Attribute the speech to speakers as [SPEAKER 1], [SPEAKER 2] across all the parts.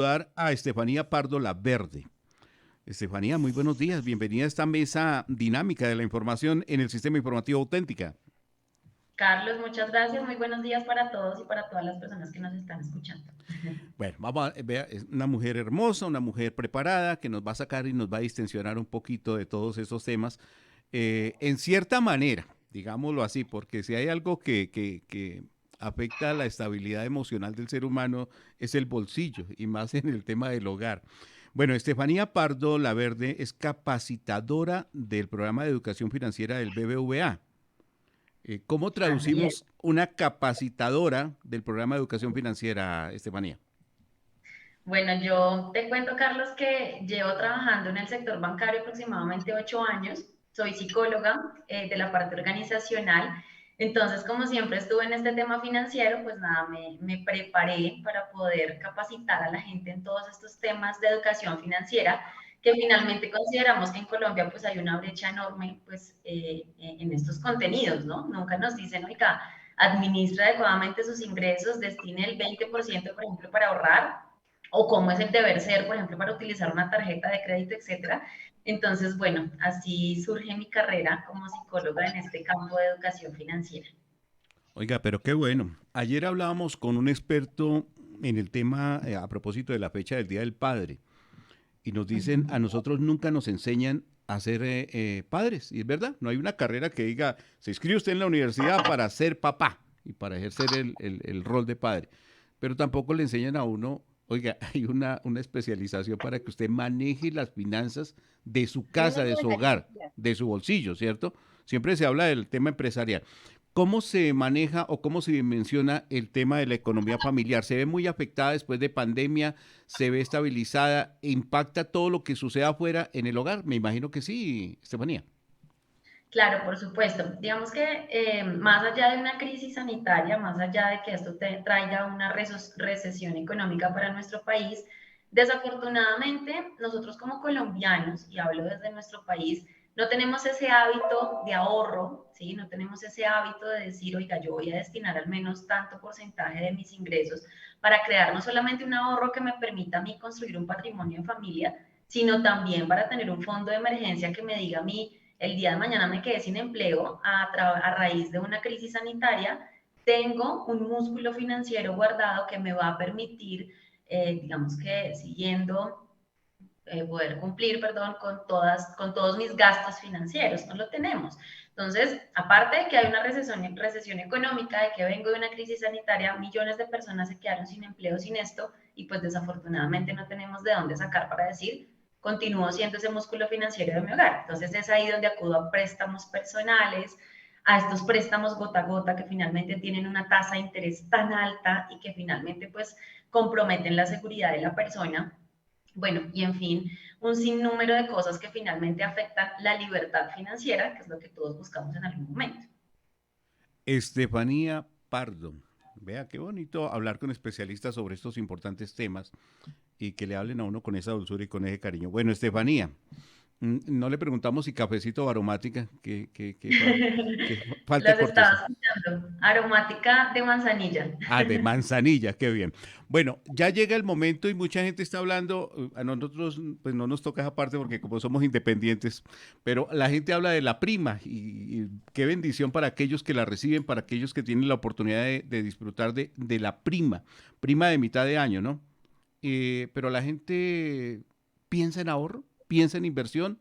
[SPEAKER 1] Saludar a Estefanía Pardo Laverde. Estefanía, muy buenos días. Bienvenida a esta mesa dinámica de la información en el Sistema Informativo Auténtica.
[SPEAKER 2] Carlos, muchas gracias. Muy buenos días para todos y para todas las personas que nos están escuchando.
[SPEAKER 1] Bueno, vamos a ver, es una mujer hermosa, una mujer preparada que nos va a sacar y nos va a distensionar un poquito de todos esos temas. En cierta manera, digámoslo así, porque si hay algo que afecta a la estabilidad emocional del ser humano es el bolsillo y más en el tema del hogar. Bueno, Estefanía Pardo Laverde es capacitadora del programa de educación financiera del BBVA. ¿Cómo
[SPEAKER 2] Así es.
[SPEAKER 1] traducimos una capacitadora del programa de educación financiera, Estefanía?
[SPEAKER 2] Bueno, yo te cuento, Carlos, que llevo trabajando en el sector bancario aproximadamente 8 años. Soy psicóloga de la parte organizacional. Entonces, como siempre estuve en este tema financiero, pues nada, me preparé para poder capacitar a la gente en todos estos temas de educación financiera, que finalmente consideramos que en Colombia pues hay una brecha enorme pues en estos contenidos, ¿no? Nunca nos dicen, oiga, administra adecuadamente sus ingresos, destine el 20%, por ejemplo, para ahorrar, o cómo es el deber ser, por ejemplo, para utilizar una tarjeta de crédito, etcétera. Entonces, bueno, así surge mi carrera como psicóloga en este campo de educación financiera.
[SPEAKER 1] Oiga, pero qué bueno. Ayer hablábamos con un experto en el tema a propósito de la fecha del Día del Padre y nos
[SPEAKER 2] Uh
[SPEAKER 1] dicen, a
[SPEAKER 2] -huh.
[SPEAKER 1] nosotros nunca nos enseñan a ser padres. Y es verdad, no hay una carrera que diga, se inscribe usted en la universidad para ser papá y para ejercer el rol de padre. Pero tampoco le enseñan a uno, oiga, hay una especialización para que usted maneje las finanzas de su casa, de su hogar, de su bolsillo, ¿cierto? Siempre se habla del tema empresarial. ¿Cómo se maneja o cómo se dimensiona el tema de la economía familiar? ¿Se ve muy afectada después de pandemia? ¿Se ve estabilizada? ¿Impacta todo lo que sucede afuera en el hogar? Me imagino que sí, Estefanía.
[SPEAKER 2] Claro, por supuesto. Digamos que más allá de una crisis sanitaria, más allá de que esto traiga una recesión económica para nuestro país, desafortunadamente nosotros como colombianos, y hablo desde nuestro país, no tenemos ese hábito de ahorro, ¿sí? No tenemos ese hábito de decir, oiga, yo voy a destinar al menos tanto porcentaje de mis ingresos para crear no solamente un ahorro que me permita a mí construir un patrimonio en familia, sino también para tener un fondo de emergencia que me diga a mí, el día de mañana me quedé sin empleo a raíz de una crisis sanitaria, tengo un músculo financiero guardado que me va a permitir, digamos que siguiendo, poder cumplir, perdón, con todos mis gastos financieros, no lo tenemos. Entonces, aparte de que hay una recesión económica, de que vengo de una crisis sanitaria, millones de personas se quedaron sin empleo, sin esto, y pues desafortunadamente no tenemos de dónde sacar para decir, continúo siendo ese músculo financiero de mi hogar. Entonces es ahí donde acudo a préstamos personales, a estos préstamos gota a gota que finalmente tienen una tasa de interés tan alta y que finalmente pues comprometen la seguridad de la persona. Bueno, y en fin, un sinnúmero de cosas que finalmente afectan la libertad financiera, que es lo que todos buscamos en algún momento.
[SPEAKER 1] Estefanía Pardo. Vea, qué bonito hablar con especialistas sobre estos importantes temas y que le hablen a uno con esa dulzura y con ese cariño. Bueno, Estefanía, no le preguntamos si cafecito o aromática, que falte
[SPEAKER 2] Las estaba
[SPEAKER 1] cortesía.
[SPEAKER 2] escuchando. Aromática de manzanilla.
[SPEAKER 1] Ah, de manzanilla, qué bien. Bueno, ya llega el momento y mucha gente está hablando, a nosotros pues no nos toca esa parte porque como somos independientes, pero la gente habla de la prima y qué bendición para aquellos que la reciben, para aquellos que tienen la oportunidad de disfrutar de la prima de mitad de año, ¿no? Pero la gente piensa en ahorro, piensa en inversión.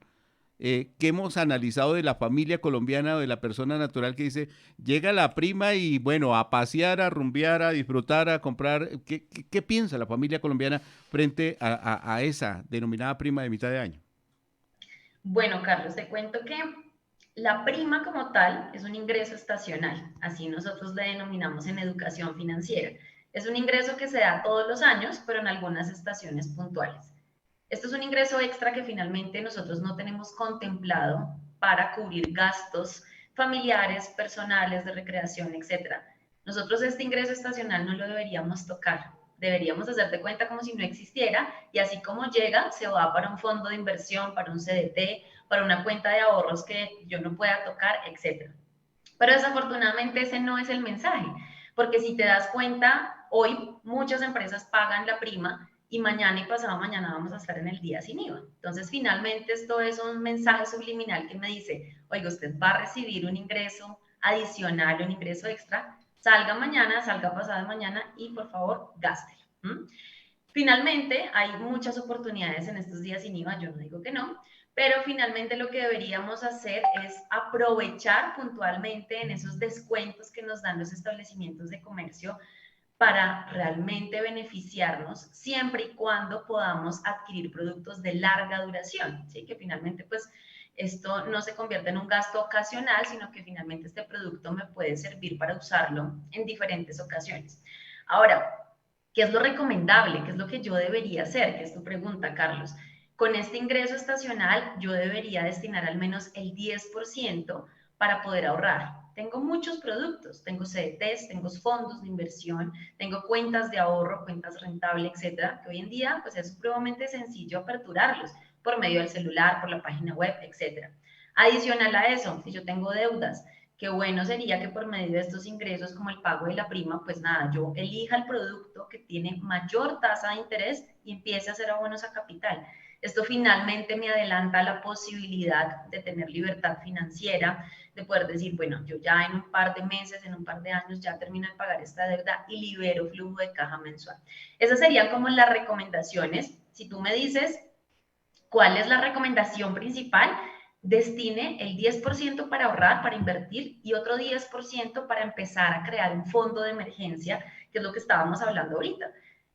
[SPEAKER 1] ¿Qué hemos analizado de la familia colombiana o de la persona natural que dice, llega la prima y bueno, a pasear, a rumbear, a disfrutar, a comprar? ¿Qué piensa la familia colombiana frente a esa denominada prima de mitad de año?
[SPEAKER 2] Bueno, Carlos, te cuento que la prima como tal es un ingreso estacional, así nosotros le denominamos en educación financiera. Es un ingreso que se da todos los años, pero en algunas estaciones puntuales. Esto es un ingreso extra que finalmente nosotros no tenemos contemplado para cubrir gastos familiares, personales, de recreación, etcétera. Nosotros este ingreso estacional no lo deberíamos tocar. Deberíamos hacer de cuenta como si no existiera y así como llega, se va para un fondo de inversión, para un CDT, para una cuenta de ahorros que yo no pueda tocar, etcétera. Pero desafortunadamente ese no es el mensaje, porque si te das cuenta, hoy muchas empresas pagan la prima y mañana y pasado mañana vamos a estar en el día sin IVA. Entonces, finalmente esto es un mensaje subliminal que me dice, oiga, usted va a recibir un ingreso adicional, un ingreso extra, salga mañana, salga pasado mañana y por favor, gástelo. Finalmente, hay muchas oportunidades en estos días sin IVA, yo no digo que no, pero finalmente lo que deberíamos hacer es aprovechar puntualmente en esos descuentos que nos dan los establecimientos de comercio para realmente beneficiarnos siempre y cuando podamos adquirir productos de larga duración, ¿sí? Que finalmente pues esto no se convierte en un gasto ocasional, sino que finalmente este producto me puede servir para usarlo en diferentes ocasiones. Ahora, ¿qué es lo recomendable? ¿Qué es lo que yo debería hacer? Que es tu pregunta, Carlos. Con este ingreso estacional, yo debería destinar al menos el 10% para poder ahorrar. Tengo muchos productos, tengo CDTs, tengo fondos de inversión, tengo cuentas de ahorro, cuentas rentables, etcétera, que hoy en día pues es supremamente sencillo aperturarlos por medio del celular, por la página web, etcétera. Adicional a eso, si yo tengo deudas, qué bueno sería que por medio de estos ingresos como el pago de la prima, pues nada, yo elija el producto que tiene mayor tasa de interés y empiece a hacer abonos a capital. Esto finalmente me adelanta la posibilidad de tener libertad financiera, de poder decir, bueno, yo ya en un par de meses, en un par de años ya termino de pagar esta deuda y libero flujo de caja mensual. Esas serían como las recomendaciones. Si tú me dices cuál es la recomendación principal, destine el 10% para ahorrar, para invertir y otro 10% para empezar a crear un fondo de emergencia, que es lo que estábamos hablando ahorita.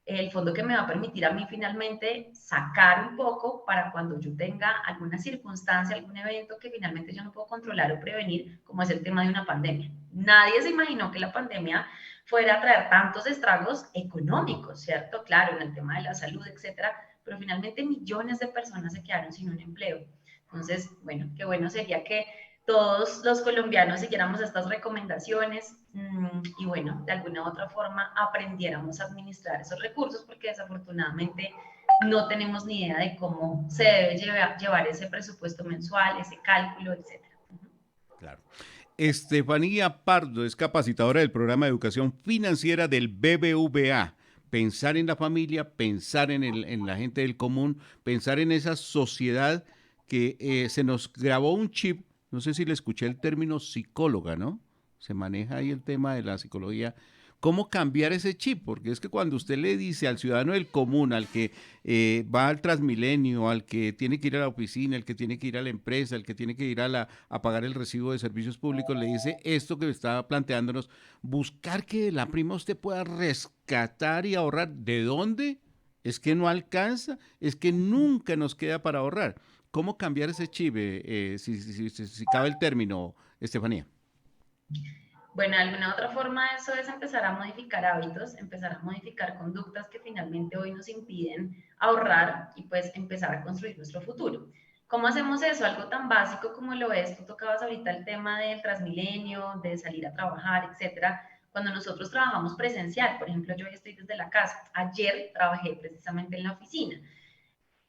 [SPEAKER 2] El fondo que me va a permitir a mí finalmente sacar un poco para cuando yo tenga alguna circunstancia, algún evento que finalmente yo no puedo controlar o prevenir, como es el tema de una pandemia. Nadie se imaginó que la pandemia fuera a traer tantos estragos económicos, ¿cierto? Claro, en el tema de la salud, etcétera, pero finalmente millones de personas se quedaron sin un empleo. Entonces, bueno, qué bueno sería que todos los colombianos siguiéramos estas recomendaciones y bueno, de alguna u otra forma aprendiéramos a administrar esos recursos porque desafortunadamente no tenemos ni idea de cómo se debe llevar ese presupuesto mensual, ese cálculo, etcétera.
[SPEAKER 1] Claro. Estefanía Pardo es capacitadora del programa de educación financiera del BBVA. Pensar en la familia, pensar en la gente del común, pensar en esa sociedad que se nos grabó un chip. No sé si le escuché el término psicóloga, ¿no? Se maneja ahí el tema de la psicología. ¿Cómo cambiar ese chip? Porque es que cuando usted le dice al ciudadano del común, al que va al Transmilenio, al que tiene que ir a la oficina, al que tiene que ir a la empresa, al que tiene que ir a pagar el recibo de servicios públicos, le dice esto que está planteándonos, buscar que la prima usted pueda rescatar y ahorrar. ¿De dónde? Es que no alcanza, es que nunca nos queda para ahorrar. ¿Cómo cambiar ese chip, si cabe el término, Estefanía?
[SPEAKER 2] Bueno, de alguna otra forma eso es empezar a modificar hábitos, empezar a modificar conductas que finalmente hoy nos impiden ahorrar y pues empezar a construir nuestro futuro. ¿Cómo hacemos eso? Algo tan básico como lo es, tú tocabas ahorita el tema del Transmilenio, de salir a trabajar, etcétera. Cuando nosotros trabajamos presencial, por ejemplo, yo hoy estoy desde la casa, ayer trabajé precisamente en la oficina.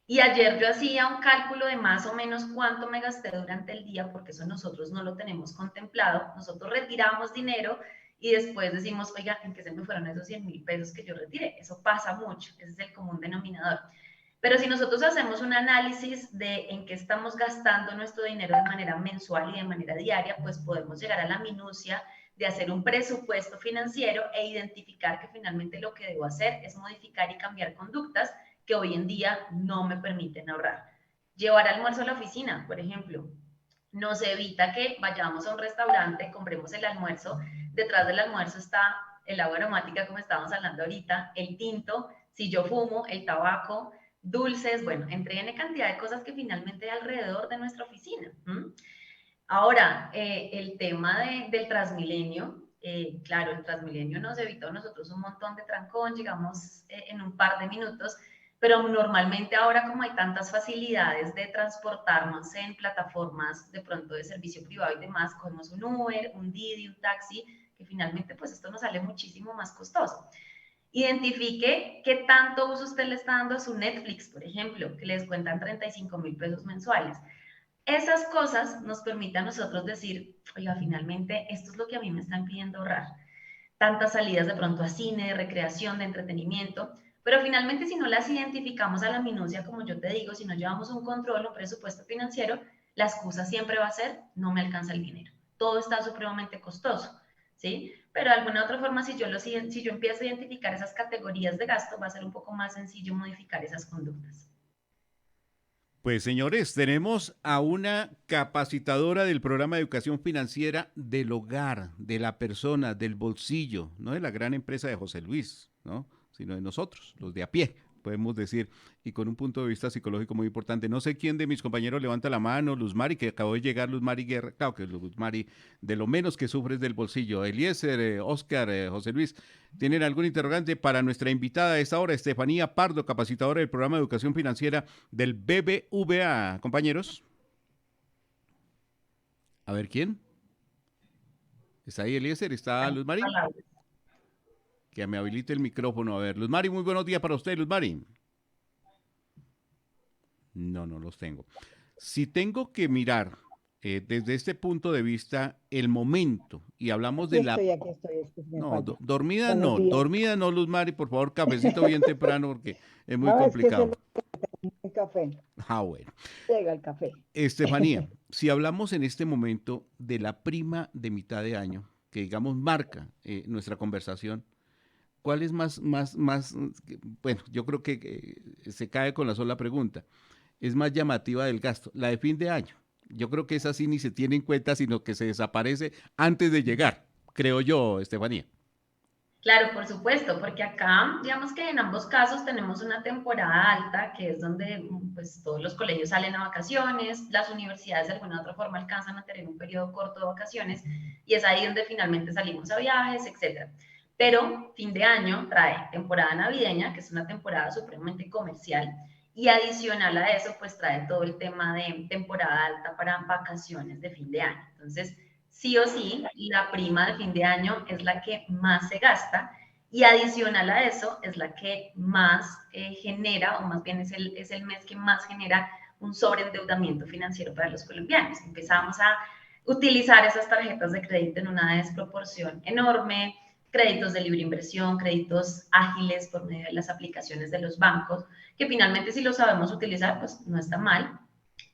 [SPEAKER 2] Y ayer yo hacía un cálculo de más o menos cuánto me gasté durante el día, porque eso nosotros no lo tenemos contemplado. Nosotros retiramos dinero y después decimos, oiga, ¿en qué se me fueron esos 100.000 pesos que yo retiré? Eso pasa mucho, ese es el común denominador. Pero si nosotros hacemos un análisis de en qué estamos gastando nuestro dinero de manera mensual y de manera diaria, pues podemos llegar a la minucia de hacer un presupuesto financiero e identificar que finalmente lo que debo hacer es modificar y cambiar conductas que hoy en día no me permiten ahorrar. Llevar almuerzo a la oficina, por ejemplo, nos evita que vayamos a un restaurante, compremos el almuerzo, detrás del almuerzo está el agua aromática, como estábamos hablando ahorita, el tinto, si yo fumo, el tabaco, dulces, bueno, entre N cantidad de cosas que finalmente hay alrededor de nuestra oficina. Ahora, el tema del Transmilenio, claro, el Transmilenio nos evitó a nosotros un montón de trancón, llegamos en un par de minutos, pero normalmente ahora como hay tantas facilidades de transportarnos en plataformas de pronto de servicio privado y demás, cogemos un Uber, un Didi, un taxi, que finalmente pues esto nos sale muchísimo más costoso. Identifique qué tanto uso usted le está dando a su Netflix, por ejemplo, que les cuentan 35.000 pesos mensuales. Esas cosas nos permiten a nosotros decir, oiga, finalmente esto es lo que a mí me están pidiendo ahorrar. Tantas salidas de pronto a cine, de recreación, de entretenimiento, Pero finalmente, si no las identificamos a la minucia, como yo te digo, si no llevamos un control, un presupuesto financiero, la excusa siempre va a ser, no me alcanza el dinero. Todo está supremamente costoso, ¿sí? Pero de alguna otra forma, si yo empiezo a identificar esas categorías de gasto, va a ser un poco más sencillo modificar esas conductas.
[SPEAKER 1] Pues señores, tenemos a una capacitadora del programa de educación financiera del hogar, de la persona, del bolsillo, no de la gran empresa de José Luis, ¿no? Sino de nosotros, los de a pie, podemos decir, y con un punto de vista psicológico muy importante. No sé quién de mis compañeros levanta la mano, Luz Mari, que acabó de llegar Luz Mari Guerra, claro que Luz Mari, de lo menos que sufres del bolsillo. Eliezer, Oscar, José Luis, ¿tienen algún interrogante para nuestra invitada a esta hora, Estefanía Pardo, capacitadora del programa de educación financiera del BBVA, compañeros? A ver, ¿quién? ¿Está ahí Eliezer? ¿Está Luz Mari? Que me habilite el micrófono. A ver, Luz Mari, muy buenos días para usted, Luz Mari. No, no los tengo. Si tengo que mirar desde este punto de vista el momento y hablamos de la...
[SPEAKER 3] Aquí estoy, es que me
[SPEAKER 1] No,
[SPEAKER 3] falla. Buenos días.
[SPEAKER 1] dormida no, Luz Mari, por favor, cafecito bien temprano porque es muy
[SPEAKER 3] No, es que
[SPEAKER 1] complicado.
[SPEAKER 3] el café.
[SPEAKER 1] Ah, bueno.
[SPEAKER 3] Llega el café.
[SPEAKER 1] Estefanía, si hablamos en este momento de la prima de mitad de año, que digamos marca nuestra conversación, ¿cuál es bueno, yo creo que se cae con la sola pregunta, es más llamativa del gasto? La de fin de año. Yo creo que esa sí ni se tiene en cuenta, sino que se desaparece antes de llegar, creo yo, Estefanía.
[SPEAKER 2] Claro, por supuesto, porque acá, digamos que en ambos casos tenemos una temporada alta, que es donde pues todos los colegios salen a vacaciones, las universidades de alguna u otra forma alcanzan a tener un periodo corto de vacaciones y es ahí donde finalmente salimos a viajes, etcétera. Pero fin de año trae temporada navideña, que es una temporada supremamente comercial, y adicional a eso, pues trae todo el tema de temporada alta para vacaciones de fin de año. Entonces, sí o sí, la prima de fin de año es la que más se gasta y adicional a eso es la que más genera, o más bien es el mes que más genera un sobreendeudamiento financiero para los colombianos. Empezamos a utilizar esas tarjetas de crédito en una desproporción enorme, créditos de libre inversión, créditos ágiles por medio de las aplicaciones de los bancos, que finalmente si lo sabemos utilizar, pues no está mal,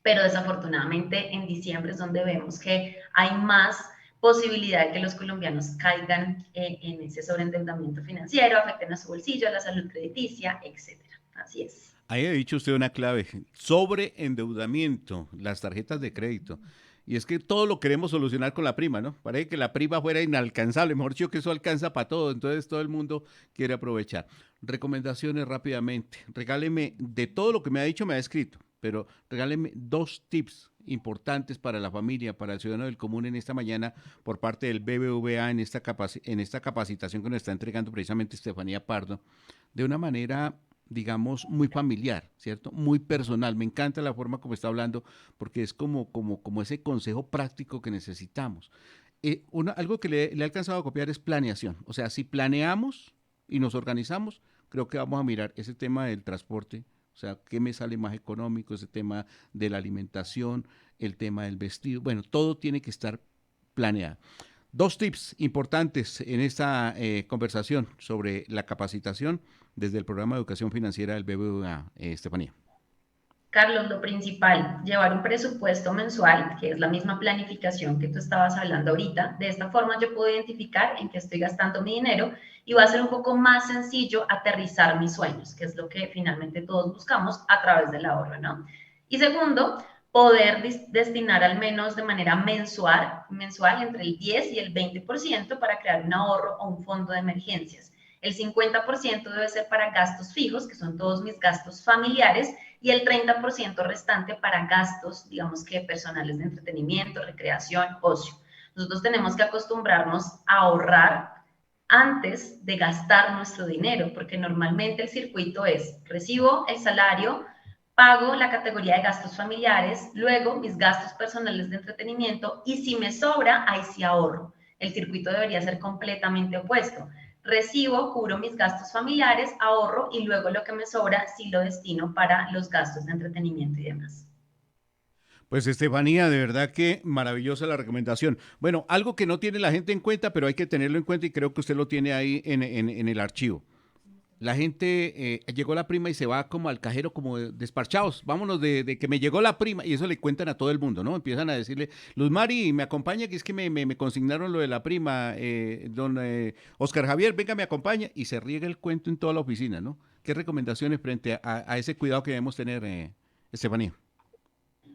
[SPEAKER 2] pero desafortunadamente en diciembre es donde vemos que hay más posibilidad de que los colombianos caigan en ese sobreendeudamiento financiero, afecten a su bolsillo, a la salud crediticia, etcétera. Así es.
[SPEAKER 1] Ahí ha dicho usted una clave, sobreendeudamiento, las tarjetas de crédito. Y es que todo lo queremos solucionar con la prima, ¿no? Parece que la prima fuera inalcanzable, mejor dicho que eso alcanza para todo, entonces todo el mundo quiere aprovechar. Recomendaciones rápidamente. Regáleme, de todo lo que me ha dicho, me ha escrito, pero regáleme 2 tips importantes para la familia, para el ciudadano del común en esta mañana por parte del BBVA en esta capacitación que nos está entregando precisamente Estefanía Pardo, de una manera digamos, muy familiar, ¿cierto? Muy personal. Me encanta la forma como está hablando porque es como ese consejo práctico que necesitamos. Algo que le he alcanzado a copiar es planeación. O sea, si planeamos y nos organizamos, creo que vamos a mirar ese tema del transporte, o sea, qué me sale más económico, ese tema de la alimentación, el tema del vestido. Bueno, todo tiene que estar planeado. 2 tips importantes en esta conversación sobre la capacitación desde el programa de educación financiera del BBVA, Estefanía.
[SPEAKER 2] Carlos, lo principal, llevar un presupuesto mensual, que es la misma planificación que tú estabas hablando ahorita. De esta forma yo puedo identificar en qué estoy gastando mi dinero y va a ser un poco más sencillo aterrizar mis sueños, que es lo que finalmente todos buscamos a través del ahorro, ¿no? Y segundo, poder destinar al menos de manera mensual entre el 10 y el 20% para crear un ahorro o un fondo de emergencias. El 50% debe ser para gastos fijos, que son todos mis gastos familiares, y el 30% restante para gastos, digamos que personales de entretenimiento, recreación, ocio. Nosotros tenemos que acostumbrarnos a ahorrar antes de gastar nuestro dinero, porque normalmente el circuito es, recibo el salario, pago la categoría de gastos familiares, luego mis gastos personales de entretenimiento y si me sobra, ahí sí ahorro. El circuito debería ser completamente opuesto. Recibo, cubro mis gastos familiares, ahorro y luego lo que me sobra sí lo destino para los gastos de entretenimiento y demás.
[SPEAKER 1] Pues Estefanía, de verdad que maravillosa la recomendación. Bueno, algo que no tiene la gente en cuenta, pero hay que tenerlo en cuenta y creo que usted lo tiene ahí en el archivo. la gente llegó la prima y se va como al cajero como desparchados, vámonos de que me llegó la prima, y eso le cuentan a todo el mundo, ¿no? Empiezan a decirle, Luz Mari, me acompaña, que es que me consignaron lo de la prima, don Oscar Javier, venga, me acompaña, y se riega el cuento en toda la oficina, ¿no? ¿Qué recomendaciones frente a ese cuidado que debemos tener, Estefanía?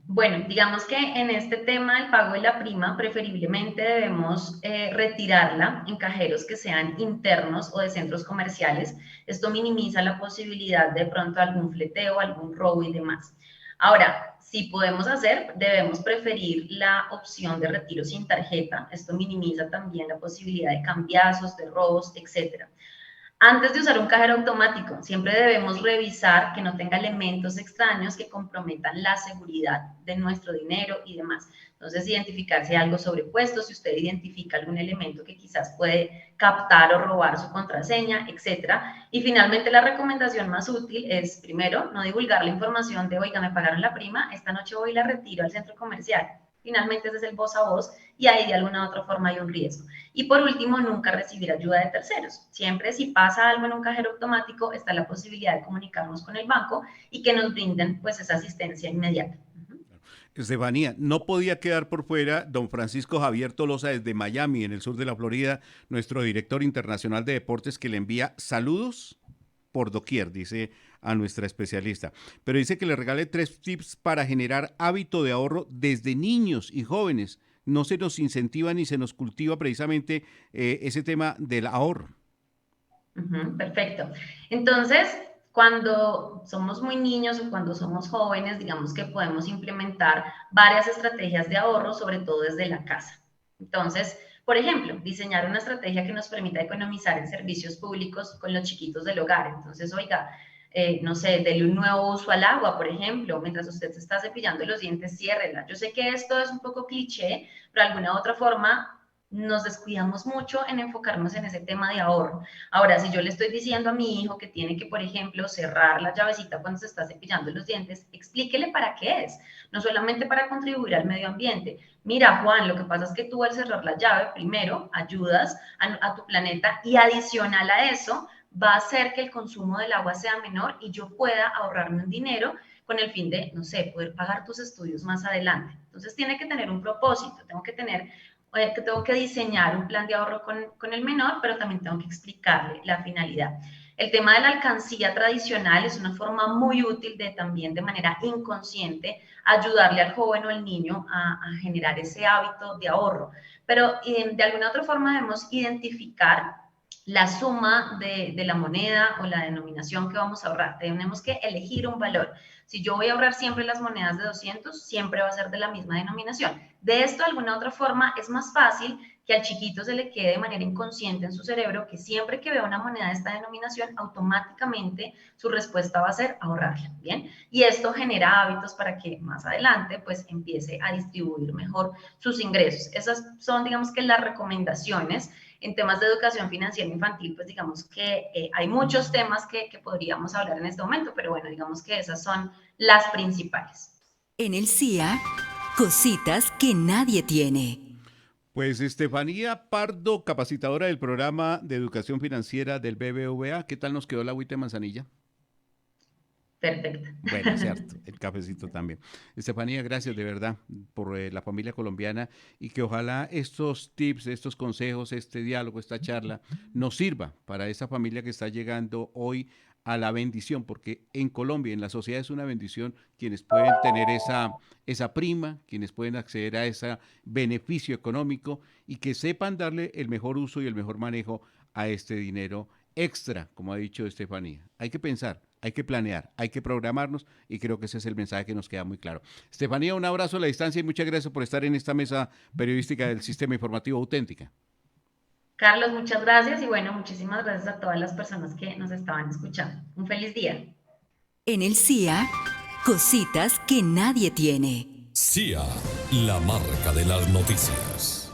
[SPEAKER 2] Bueno, digamos que en este tema del pago de la prima, preferiblemente debemos retirarla en cajeros que sean internos o de centros comerciales. Esto minimiza la posibilidad de pronto algún fleteo, algún robo y demás. Ahora, si podemos hacer, debemos preferir la opción de retiro sin tarjeta. Esto minimiza también la posibilidad de cambiazos, de robos, etcétera. Antes de usar un cajero automático, siempre debemos revisar que no tenga elementos extraños que comprometan la seguridad de nuestro dinero y demás. Entonces, identificar si hay algo sobrepuesto, si usted identifica algún elemento que quizás puede captar o robar su contraseña, etcétera. Y finalmente, la recomendación más útil es, primero, no divulgar la información de, oiga, me pagaron la prima, esta noche voy y la retiro al centro comercial. Finalmente, ese es el voz a voz y ahí de alguna u otra forma hay un riesgo. Y por último, nunca recibir ayuda de terceros. Siempre si pasa algo en un cajero automático, está la posibilidad de comunicarnos con el banco y que nos brinden pues esa asistencia inmediata.
[SPEAKER 1] Estefanía, no podía quedar por fuera don Francisco Javier Tolosa desde Miami, en el sur de la Florida, nuestro director internacional de deportes, que le envía saludos por doquier, dice a nuestra especialista. Pero dice que le regale 3 tips para generar hábito de ahorro desde niños y jóvenes. No se nos incentiva ni se nos cultiva precisamente ese tema del ahorro.
[SPEAKER 2] Perfecto. Entonces, cuando somos muy niños o cuando somos jóvenes, digamos que podemos implementar varias estrategias de ahorro, sobre todo desde la casa. Entonces, por ejemplo, diseñar una estrategia que nos permita economizar en servicios públicos con los chiquitos del hogar. Entonces, oiga, no sé, dele un nuevo uso al agua, por ejemplo, mientras usted se está cepillando los dientes, ciérrela. Yo sé que esto es un poco cliché, pero de alguna u otra forma nos descuidamos mucho en enfocarnos en ese tema de ahorro. Ahora, si yo le estoy diciendo a mi hijo que tiene que, por ejemplo, cerrar la llavecita cuando se está cepillando los dientes, explíquele para qué es, no solamente para contribuir al medio ambiente. Mira, Juan, lo que pasa es que tú al cerrar la llave, primero, ayudas a tu planeta y adicional a eso, va a hacer que el consumo del agua sea menor y yo pueda ahorrarme un dinero con el fin de, no sé, poder pagar tus estudios más adelante. Entonces, tiene que tener un propósito, tengo que diseñar un plan de ahorro con el menor, pero también tengo que explicarle la finalidad. El tema de la alcancía tradicional es una forma muy útil de también de manera inconsciente ayudarle al joven o al niño a generar ese hábito de ahorro. Pero de alguna otra forma debemos identificar la suma de la moneda o la denominación que vamos a ahorrar. Tenemos que elegir un valor. Si yo voy a ahorrar siempre las monedas de 200, siempre va a ser de la misma denominación. De esto, de alguna otra forma, es más fácil que al chiquito se le quede de manera inconsciente en su cerebro que siempre que vea una moneda de esta denominación, automáticamente su respuesta va a ser ahorrarla, ¿bien? Y esto genera hábitos para que más adelante, pues, empiece a distribuir mejor sus ingresos. Esas son, digamos que, las recomendaciones. En temas de educación financiera infantil, pues digamos que hay muchos temas que podríamos hablar en este momento, pero bueno, digamos que esas son las principales.
[SPEAKER 4] En el CIA, cositas que nadie tiene.
[SPEAKER 1] Pues Estefanía Pardo, capacitadora del programa de educación financiera del BBVA, ¿qué tal nos quedó la agüita de manzanilla?
[SPEAKER 2] Perfecto.
[SPEAKER 1] Bueno, cierto, el cafecito también. Estefanía, gracias de verdad por la familia colombiana y que ojalá estos tips, estos consejos, este diálogo, esta charla nos sirva para esa familia que está llegando hoy a la bendición, porque en Colombia, en la sociedad es una bendición quienes pueden tener esa prima, quienes pueden acceder a ese beneficio económico y que sepan darle el mejor uso y el mejor manejo a este dinero extra, como ha dicho Estefanía. Hay que pensar, hay que planear, hay que programarnos y creo que ese es el mensaje que nos queda muy claro. Estefanía, un abrazo a la distancia y muchas gracias por estar en esta mesa periodística del Sistema Informativo Auténtica.
[SPEAKER 2] Carlos, muchas gracias y bueno, muchísimas gracias a todas las personas que nos estaban escuchando. Un feliz día.
[SPEAKER 4] En el CIA, cositas que nadie tiene.
[SPEAKER 5] CIA, la marca de las noticias.